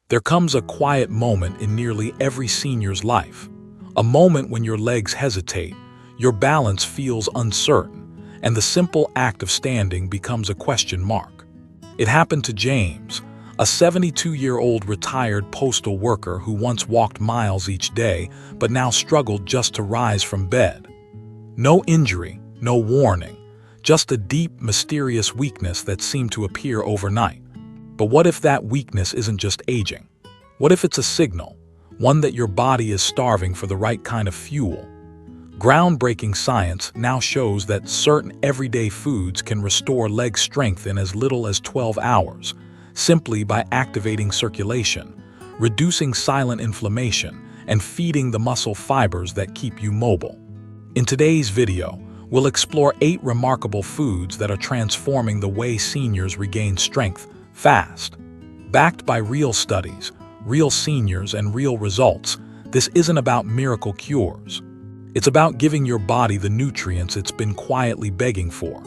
There comes a quiet moment in nearly every senior's life, a moment when your legs hesitate, your balance feels uncertain, and the simple act of standing becomes a question mark. It happened to James, a 72-year-old retired postal worker who once walked miles each day but now struggled just to rise from bed. No injury, no warning, just a deep, mysterious weakness that seemed to appear overnight. But what if that weakness isn't just aging? What if it's a signal, one that your body is starving for the right kind of fuel? Groundbreaking science now shows that certain everyday foods can restore leg strength in as little as 12 hours, simply by activating circulation, reducing silent inflammation, and feeding the muscle fibers that keep you mobile. In today's video, we'll explore 8 remarkable foods that are transforming the way seniors regain strength fast. Backed by real studies, real seniors, and real results, this isn't about miracle cures. It's about giving your body the nutrients it's been quietly begging for.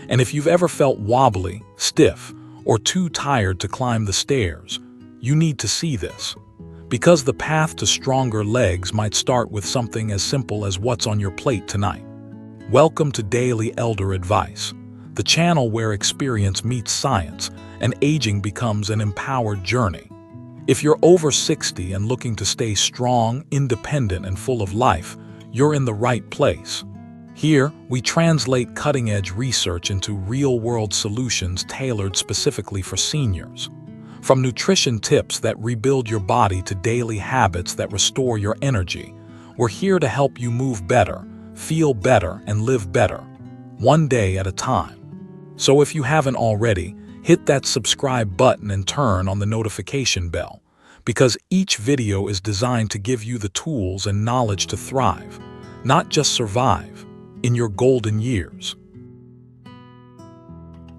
And if you've ever felt wobbly, stiff, or too tired to climb the stairs, you need to see this. Because the path to stronger legs might start with something as simple as what's on your plate tonight. Welcome to Daily Elder Advice, the channel where experience meets science and aging becomes an empowered journey. If you're over 60 and looking to stay strong, independent, and full of life, you're in the right place. Here, we translate cutting-edge research into real-world solutions tailored specifically for seniors. From nutrition tips that rebuild your body to daily habits that restore your energy, we're here to help you move better, feel better, and live better, one day at a time. So if you haven't already, hit that subscribe button and turn on the notification bell, because each video is designed to give you the tools and knowledge to thrive, not just survive, in your golden years.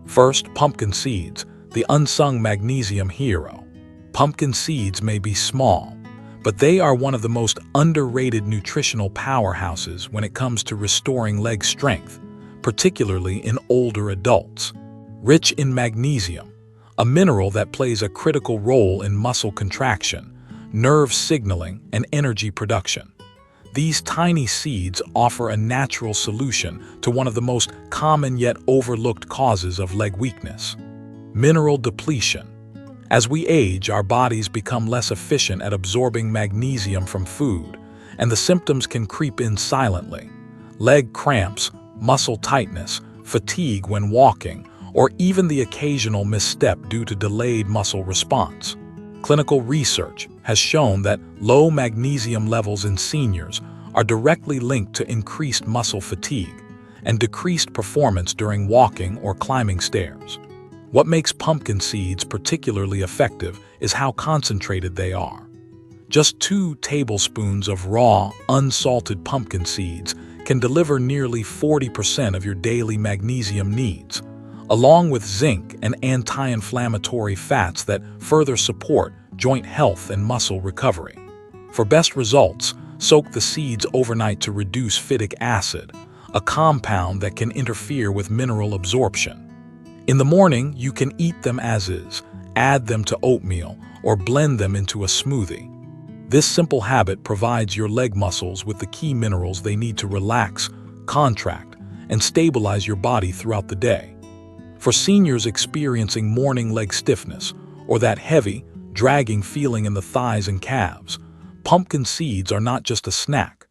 First, pumpkin seeds, the unsung magnesium hero. Pumpkin seeds may be small, but they are one of the most underrated nutritional powerhouses when it comes to restoring leg strength, particularly in older adults. Rich in magnesium, a mineral that plays a critical role in muscle contraction, nerve signaling, and energy production. These tiny seeds offer a natural solution to one of the most common yet overlooked causes of leg weakness: mineral depletion. As we age, our bodies become less efficient at absorbing magnesium from food, and the symptoms can creep in silently. Leg cramps, muscle tightness, fatigue when walking, or even the occasional misstep due to delayed muscle response. Clinical research has shown that low magnesium levels in seniors are directly linked to increased muscle fatigue and decreased performance during walking or climbing stairs. What makes pumpkin seeds particularly effective is how concentrated they are. Just 2 tablespoons of raw, unsalted pumpkin seeds can deliver nearly 40% of your daily magnesium needs, along with zinc and anti-inflammatory fats that further support joint health and muscle recovery. For best results, soak the seeds overnight to reduce phytic acid, a compound that can interfere with mineral absorption. In the morning, you can eat them as is, add them to oatmeal, or blend them into a smoothie. This simple habit provides your leg muscles with the key minerals they need to relax, contract, and stabilize your body throughout the day. For seniors experiencing morning leg stiffness, or that heavy, dragging feeling in the thighs and calves, pumpkin seeds are not just a snack.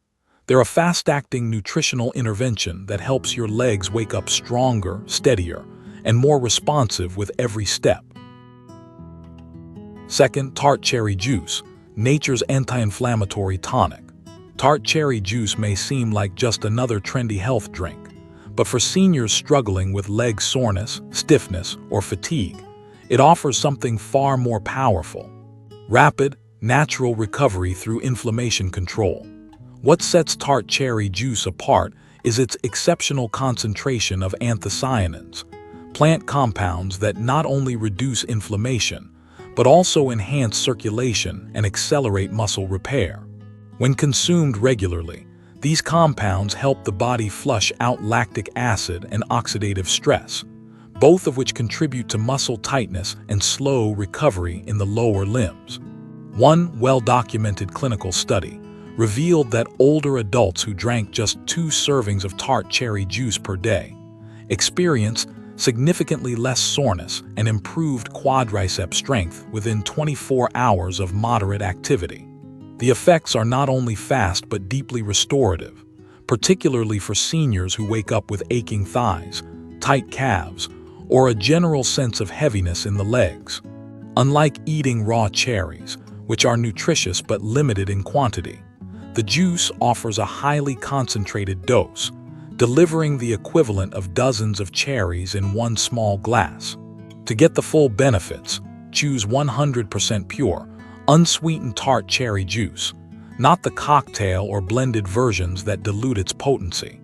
They're a fast-acting nutritional intervention that helps your legs wake up stronger, steadier, and more responsive with every step. Second, tart cherry juice, nature's anti-inflammatory tonic. Tart cherry juice may seem like just another trendy health drink, but for seniors struggling with leg soreness, stiffness, or fatigue, it offers something far more powerful: rapid, natural recovery through inflammation control. What sets tart cherry juice apart is its exceptional concentration of anthocyanins, plant compounds that not only reduce inflammation, but also enhance circulation and accelerate muscle repair. When consumed regularly, these compounds help the body flush out lactic acid and oxidative stress, both of which contribute to muscle tightness and slow recovery in the lower limbs. One well-documented clinical study revealed that older adults who drank just 2 servings of tart cherry juice per day experienced significantly less soreness and improved quadricep strength within 24 hours of moderate activity. The effects are not only fast but deeply restorative, particularly for seniors who wake up with aching thighs, tight calves, or a general sense of heaviness in the legs. Unlike eating raw cherries, which are nutritious but limited in quantity, the juice offers a highly concentrated dose, delivering the equivalent of dozens of cherries in one small glass. To get the full benefits, choose 100% pure, unsweetened tart cherry juice, not the cocktail or blended versions that dilute its potency.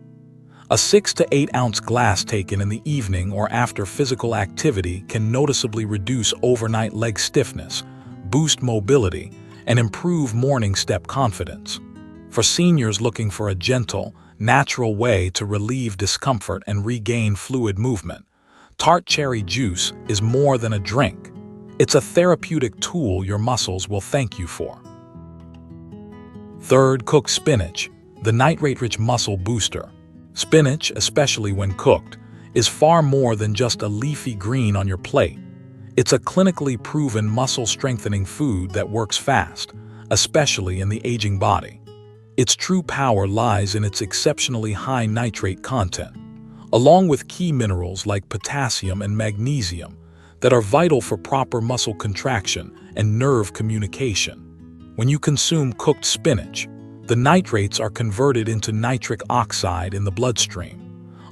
A 6 to 8 ounce glass taken in the evening or after physical activity can noticeably reduce overnight leg stiffness, boost mobility, and improve morning step confidence. For seniors looking for a gentle, natural way to relieve discomfort and regain fluid movement, tart cherry juice is more than a drink. It's a therapeutic tool your muscles will thank you for. Third, cooked spinach, the nitrate-rich muscle booster. Spinach, especially when cooked, is far more than just a leafy green on your plate. It's a clinically proven muscle-strengthening food that works fast, especially in the aging body. Its true power lies in its exceptionally high nitrate content, along with key minerals like potassium and magnesium that are vital for proper muscle contraction and nerve communication. When you consume cooked spinach, the nitrates are converted into nitric oxide in the bloodstream,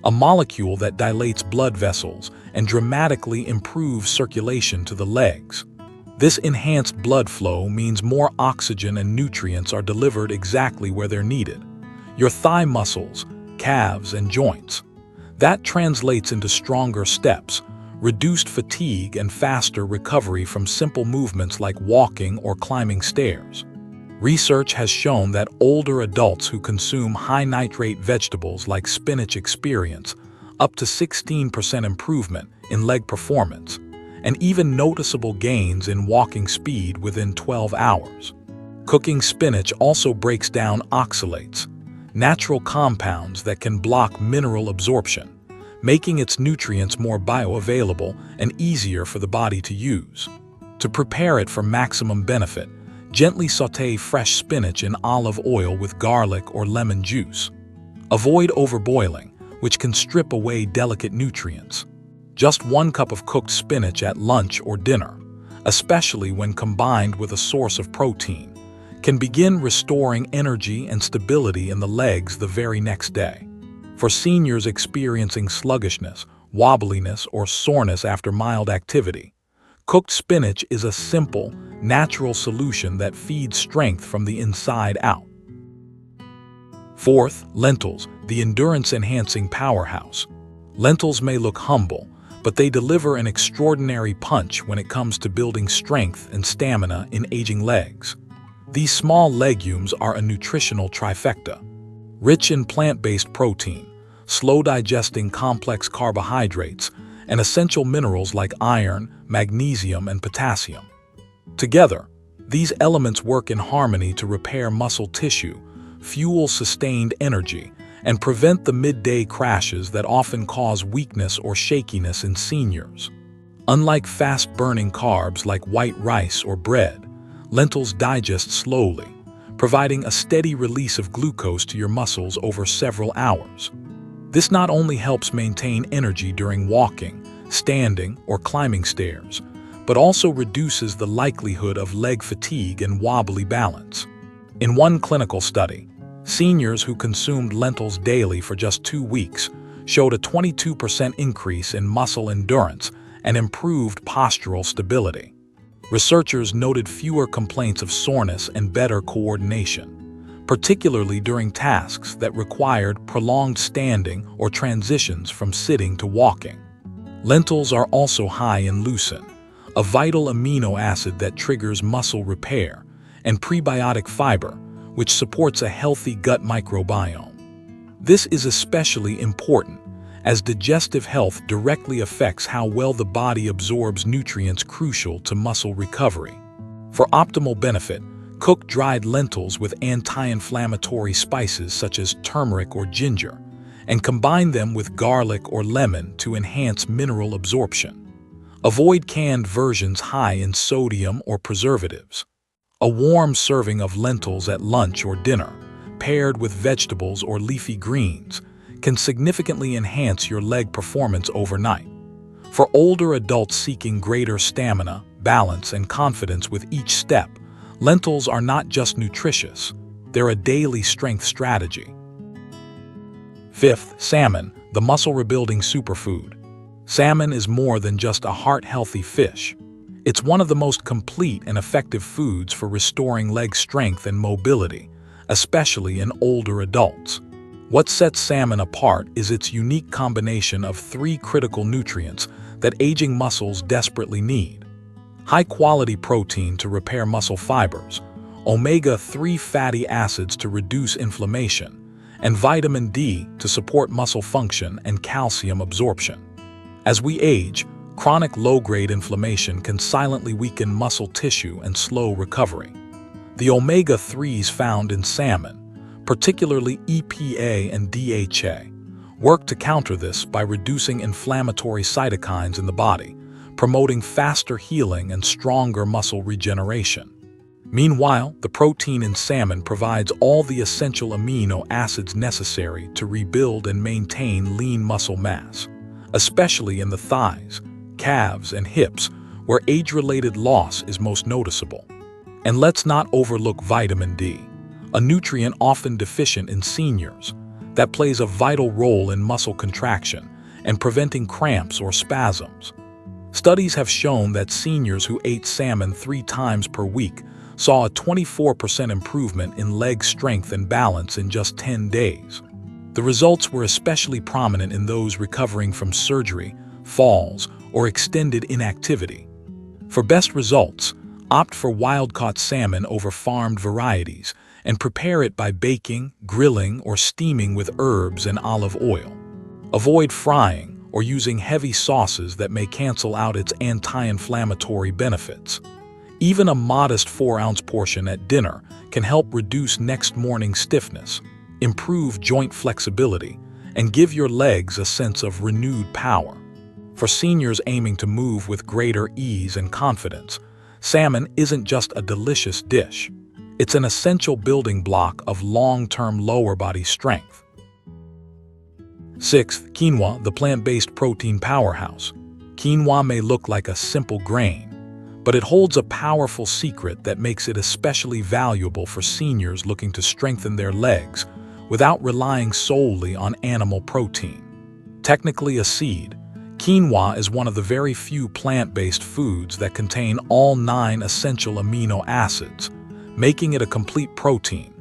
a molecule that dilates blood vessels and dramatically improves circulation to the legs. This enhanced blood flow means more oxygen and nutrients are delivered exactly where they're needed: your thigh muscles, calves, and joints. That translates into stronger steps, reduced fatigue, and faster recovery from simple movements like walking or climbing stairs. Research has shown that older adults who consume high-nitrate vegetables like spinach experience up to 16% improvement in leg performance, and even noticeable gains in walking speed within 12 hours. Cooking spinach also breaks down oxalates, natural compounds that can block mineral absorption, making its nutrients more bioavailable and easier for the body to use. To prepare it for maximum benefit, gently sauté fresh spinach in olive oil with garlic or lemon juice. Avoid overboiling, which can strip away delicate nutrients. Just 1 cup of cooked spinach at lunch or dinner, especially when combined with a source of protein, can begin restoring energy and stability in the legs the very next day. For seniors experiencing sluggishness, wobbliness, or soreness after mild activity, cooked spinach is a simple, natural solution that feeds strength from the inside out. Fourth, lentils, the endurance-enhancing powerhouse. Lentils may look humble, but they deliver an extraordinary punch when it comes to building strength and stamina in aging legs. These small legumes are a nutritional trifecta. Rich in plant-based protein, slow-digesting complex carbohydrates, and essential minerals like iron, magnesium, and potassium. Together, these elements work in harmony to repair muscle tissue, fuel sustained energy, and prevent the midday crashes that often cause weakness or shakiness in seniors. Unlike fast-burning carbs like white rice or bread, lentils digest slowly, providing a steady release of glucose to your muscles over several hours. This not only helps maintain energy during walking, standing, or climbing stairs, but also reduces the likelihood of leg fatigue and wobbly balance. In one clinical study, seniors who consumed lentils daily for just 2 weeks showed a 22% increase in muscle endurance and improved postural stability. Researchers noted fewer complaints of soreness and better coordination, particularly during tasks that required prolonged standing or transitions from sitting to walking. Lentils are also high in leucine, a vital amino acid that triggers muscle repair, and prebiotic fiber, which supports a healthy gut microbiome. This is especially important, as digestive health directly affects how well the body absorbs nutrients crucial to muscle recovery. For optimal benefit, cook dried lentils with anti-inflammatory spices such as turmeric or ginger, and combine them with garlic or lemon to enhance mineral absorption. Avoid canned versions high in sodium or preservatives. A warm serving of lentils at lunch or dinner, paired with vegetables or leafy greens, can significantly enhance your leg performance overnight. For older adults seeking greater stamina, balance, and confidence with each step, lentils are not just nutritious, they're a daily strength strategy. Fifth, salmon, the muscle-rebuilding superfood. Salmon is more than just a heart-healthy fish. It's one of the most complete and effective foods for restoring leg strength and mobility, especially in older adults. What sets salmon apart is its unique combination of 3 critical nutrients that aging muscles desperately need: high-quality protein to repair muscle fibers, omega-3 fatty acids to reduce inflammation, and vitamin D to support muscle function and calcium absorption. As we age, chronic low-grade inflammation can silently weaken muscle tissue and slow recovery. The omega-3s found in salmon, particularly EPA and DHA, work to counter this by reducing inflammatory cytokines in the body, promoting faster healing and stronger muscle regeneration. Meanwhile, the protein in salmon provides all the essential amino acids necessary to rebuild and maintain lean muscle mass, especially in the thighs, calves, and hips, where age-related loss is most noticeable. And let's not overlook vitamin D, a nutrient often deficient in seniors, that plays a vital role in muscle contraction and preventing cramps or spasms. Studies have shown that seniors who ate salmon 3 times per week saw a 24% improvement in leg strength and balance in just 10 days. The results were especially prominent in those recovering from surgery, falls, or extended inactivity. For best results, opt for wild-caught salmon over farmed varieties and prepare it by baking, grilling, or steaming with herbs and olive oil. Avoid frying or using heavy sauces that may cancel out its anti-inflammatory benefits. Even a modest 4-ounce portion at dinner can help reduce next morning stiffness, improve joint flexibility, and give your legs a sense of renewed power. For seniors aiming to move with greater ease and confidence, salmon isn't just a delicious dish. It's an essential building block of long-term lower body strength. Sixth, quinoa, the plant-based protein powerhouse. Quinoa may look like a simple grain, but it holds a powerful secret that makes it especially valuable for seniors looking to strengthen their legs without relying solely on animal protein. Technically a seed, quinoa is one of the very few plant-based foods that contain all 9 essential amino acids, making it a complete protein,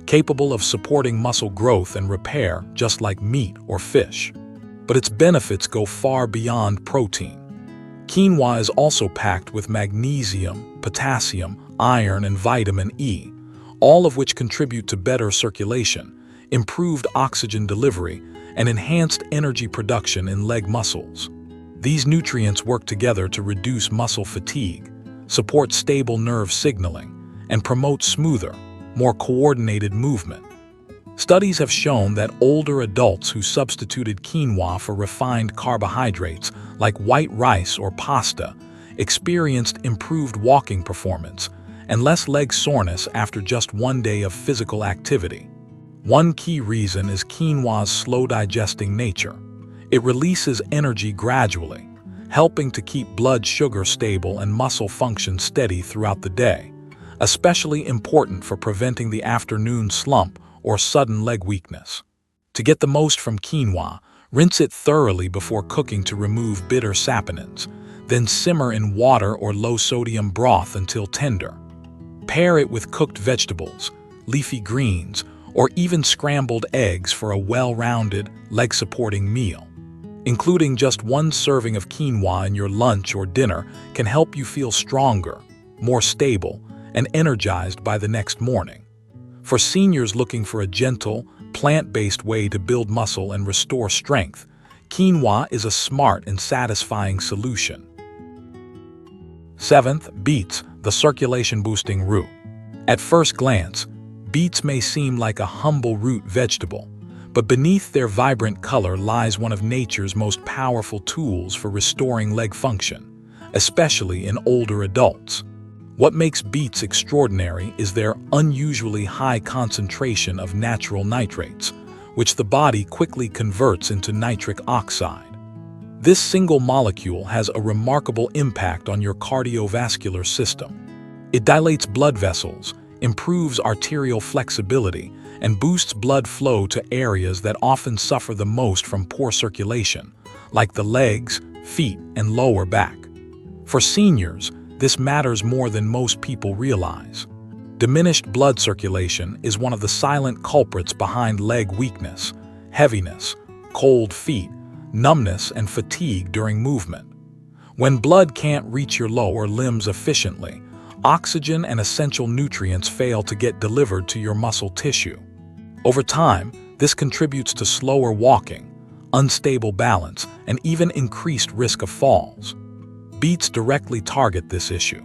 capable of supporting muscle growth and repair just like meat or fish. But its benefits go far beyond protein. Quinoa is also packed with magnesium, potassium, iron, and vitamin E, all of which contribute to better circulation, improved oxygen delivery, and enhanced energy production in leg muscles. These nutrients work together to reduce muscle fatigue, support stable nerve signaling, and promote smoother, more coordinated movement. Studies have shown that older adults who substituted quinoa for refined carbohydrates like white rice or pasta experienced improved walking performance and less leg soreness after just 1 day of physical activity. One key reason is quinoa's slow-digesting nature. It releases energy gradually, helping to keep blood sugar stable and muscle function steady throughout the day, especially important for preventing the afternoon slump or sudden leg weakness. To get the most from quinoa, rinse it thoroughly before cooking to remove bitter saponins, then simmer in water or low-sodium broth until tender. Pair it with cooked vegetables, leafy greens, or even scrambled eggs for a well-rounded, leg-supporting meal. Including just 1 serving of quinoa in your lunch or dinner can help you feel stronger, more stable, and energized by the next morning. For seniors looking for a gentle, plant-based way to build muscle and restore strength, quinoa is a smart and satisfying solution. Seventh, beets, the circulation-boosting root. At first glance, beets may seem like a humble root vegetable, but beneath their vibrant color lies one of nature's most powerful tools for restoring leg function, especially in older adults. What makes beets extraordinary is their unusually high concentration of natural nitrates, which the body quickly converts into nitric oxide. This single molecule has a remarkable impact on your cardiovascular system. It dilates blood vessels, improves arterial flexibility, and boosts blood flow to areas that often suffer the most from poor circulation, like the legs, feet, and lower back. For seniors, this matters more than most people realize. Diminished blood circulation is one of the silent culprits behind leg weakness, heaviness, cold feet, numbness, and fatigue during movement. When blood can't reach your lower limbs efficiently, oxygen and essential nutrients fail to get delivered to your muscle tissue. Over time, this contributes to slower walking, unstable balance, and even increased risk of falls. Beets directly target this issue.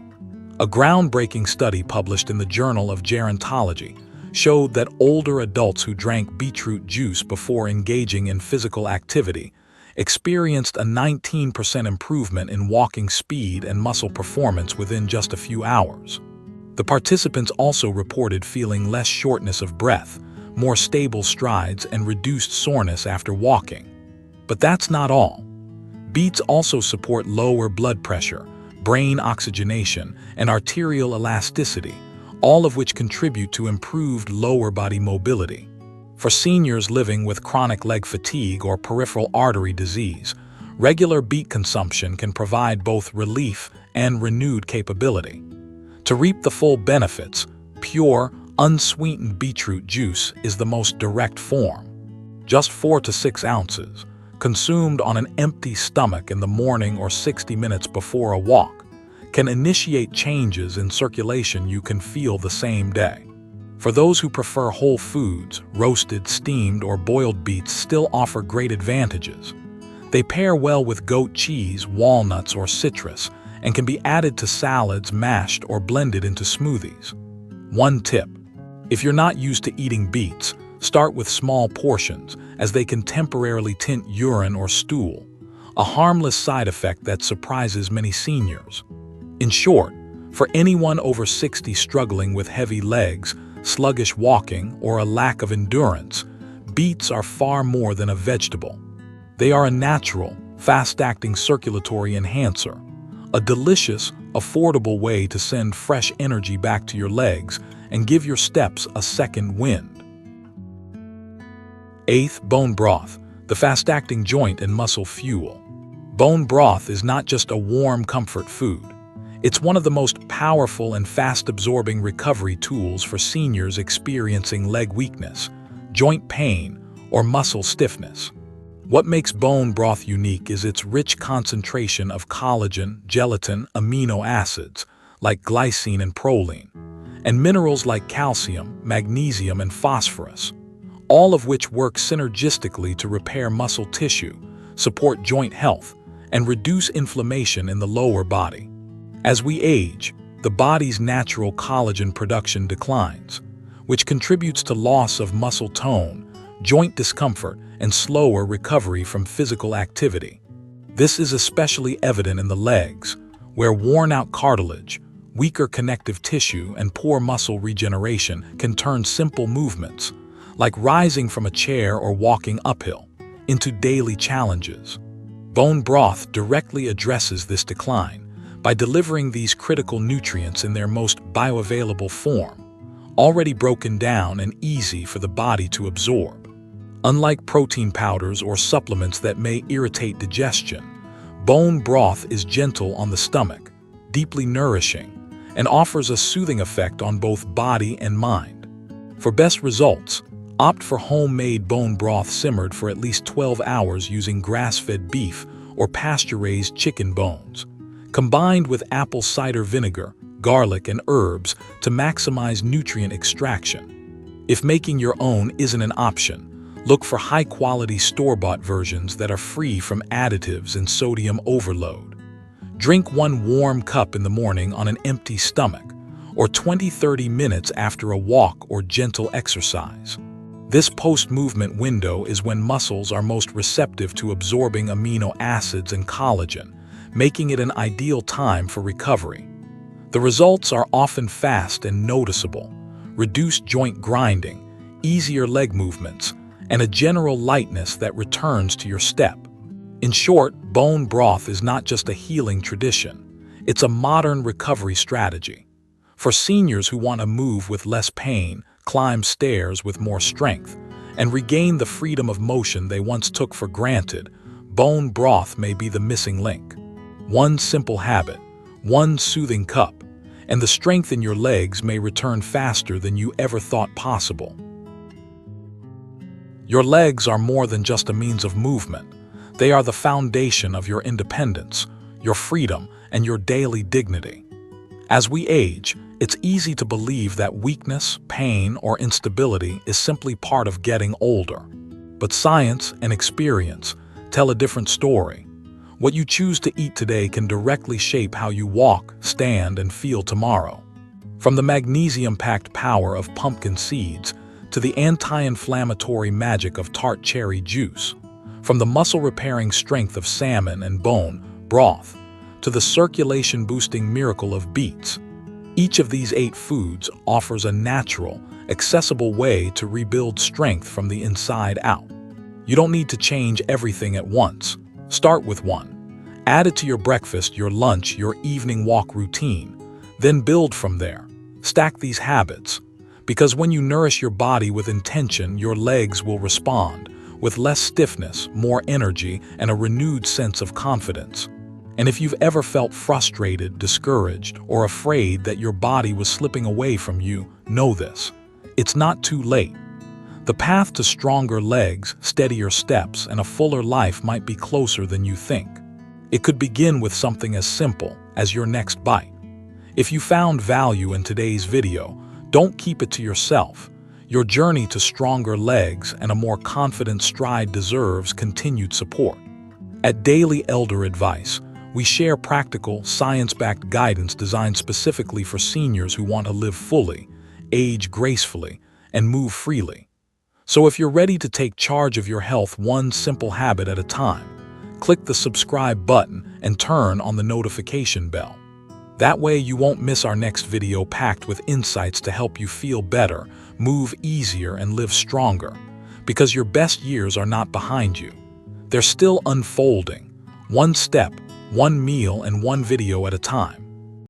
A groundbreaking study published in the Journal of Gerontology showed that older adults who drank beetroot juice before engaging in physical activity experienced a 19% improvement in walking speed and muscle performance within just a few hours. The participants also reported feeling less shortness of breath, more stable strides, and reduced soreness after walking. But that's not all. Beets also support lower blood pressure, brain oxygenation, and arterial elasticity, all of which contribute to improved lower body mobility. For seniors living with chronic leg fatigue or peripheral artery disease, regular beet consumption can provide both relief and renewed capability. To reap the full benefits, pure, unsweetened beetroot juice is the most direct form. Just 4 to 6 ounces, consumed on an empty stomach in the morning or 60 minutes before a walk, can initiate changes in circulation you can feel the same day. For those who prefer whole foods, roasted, steamed, or boiled beets still offer great advantages. They pair well with goat cheese, walnuts, or citrus, and can be added to salads, mashed, or blended into smoothies. One tip: if you're not used to eating beets, start with small portions, as they can temporarily tint urine or stool, a harmless side effect that surprises many seniors. In short, for anyone over 60 struggling with heavy legs, sluggish walking, or a lack of endurance, beets are far more than a vegetable. They are a natural, fast-acting circulatory enhancer, a delicious, affordable way to send fresh energy back to your legs and give your steps a second wind. 8th, bone broth, the fast-acting joint and muscle fuel. Bone broth is not just a warm comfort food. It's one of the most powerful and fast-absorbing recovery tools for seniors experiencing leg weakness, joint pain, or muscle stiffness. What makes bone broth unique is its rich concentration of collagen, gelatin, amino acids, like glycine and proline, and minerals like calcium, magnesium, and phosphorus, all of which work synergistically to repair muscle tissue, support joint health, and reduce inflammation in the lower body. As we age, the body's natural collagen production declines, which contributes to loss of muscle tone, joint discomfort, and slower recovery from physical activity. This is especially evident in the legs, where worn-out cartilage, weaker connective tissue, and poor muscle regeneration can turn simple movements, like rising from a chair or walking uphill, into daily challenges. Bone broth directly addresses this decline by delivering these critical nutrients in their most bioavailable form, already broken down and easy for the body to absorb. Unlike protein powders or supplements that may irritate digestion, bone broth is gentle on the stomach, deeply nourishing, and offers a soothing effect on both body and mind. For best results, opt for homemade bone broth simmered for at least 12 hours using grass-fed beef or pasture-raised chicken bones, combined with apple cider vinegar, garlic, and herbs to maximize nutrient extraction. If making your own isn't an option, look for high-quality store-bought versions that are free from additives and sodium overload. Drink one warm cup in the morning on an empty stomach, or 20-30 minutes after a walk or gentle exercise. This post-movement window is when muscles are most receptive to absorbing amino acids and collagen, making it an ideal time for recovery. The results are often fast and noticeable: reduced joint grinding, easier leg movements, and a general lightness that returns to your step. In short, bone broth is not just a healing tradition, it's a modern recovery strategy. For seniors who want to move with less pain, climb stairs with more strength, and regain the freedom of motion they once took for granted, bone broth may be the missing link. One simple habit, one soothing cup, and the strength in your legs may return faster than you ever thought possible. Your legs are more than just a means of movement. They are the foundation of your independence, your freedom, and your daily dignity. As we age, it's easy to believe that weakness, pain, or instability is simply part of getting older. But science and experience tell a different story. What you choose to eat today can directly shape how you walk, stand, and feel tomorrow. From the magnesium-packed power of pumpkin seeds to the anti-inflammatory magic of tart cherry juice, from the muscle-repairing strength of salmon and bone broth to the circulation-boosting miracle of beets, each of these 8 foods offers a natural, accessible way to rebuild strength from the inside out. You don't need to change everything at once. Start with one. Add it to your breakfast, your lunch, your evening walk routine. Then build from there. Stack these habits. Because when you nourish your body with intention, your legs will respond, with less stiffness, more energy, and a renewed sense of confidence. And if you've ever felt frustrated, discouraged, or afraid that your body was slipping away from you, know this: it's not too late. The path to stronger legs, steadier steps, and a fuller life might be closer than you think. It could begin with something as simple as your next bite. If you found value in today's video, don't keep it to yourself. Your journey to stronger legs and a more confident stride deserves continued support. At Daily Elder Advice, we share practical, science-backed guidance designed specifically for seniors who want to live fully, age gracefully, and move freely. So if you're ready to take charge of your health one simple habit at a time, click the subscribe button and turn on the notification bell. That way you won't miss our next video packed with insights to help you feel better, move easier, and live stronger. Because your best years are not behind you. They're still unfolding, one step, one meal, and one video at a time.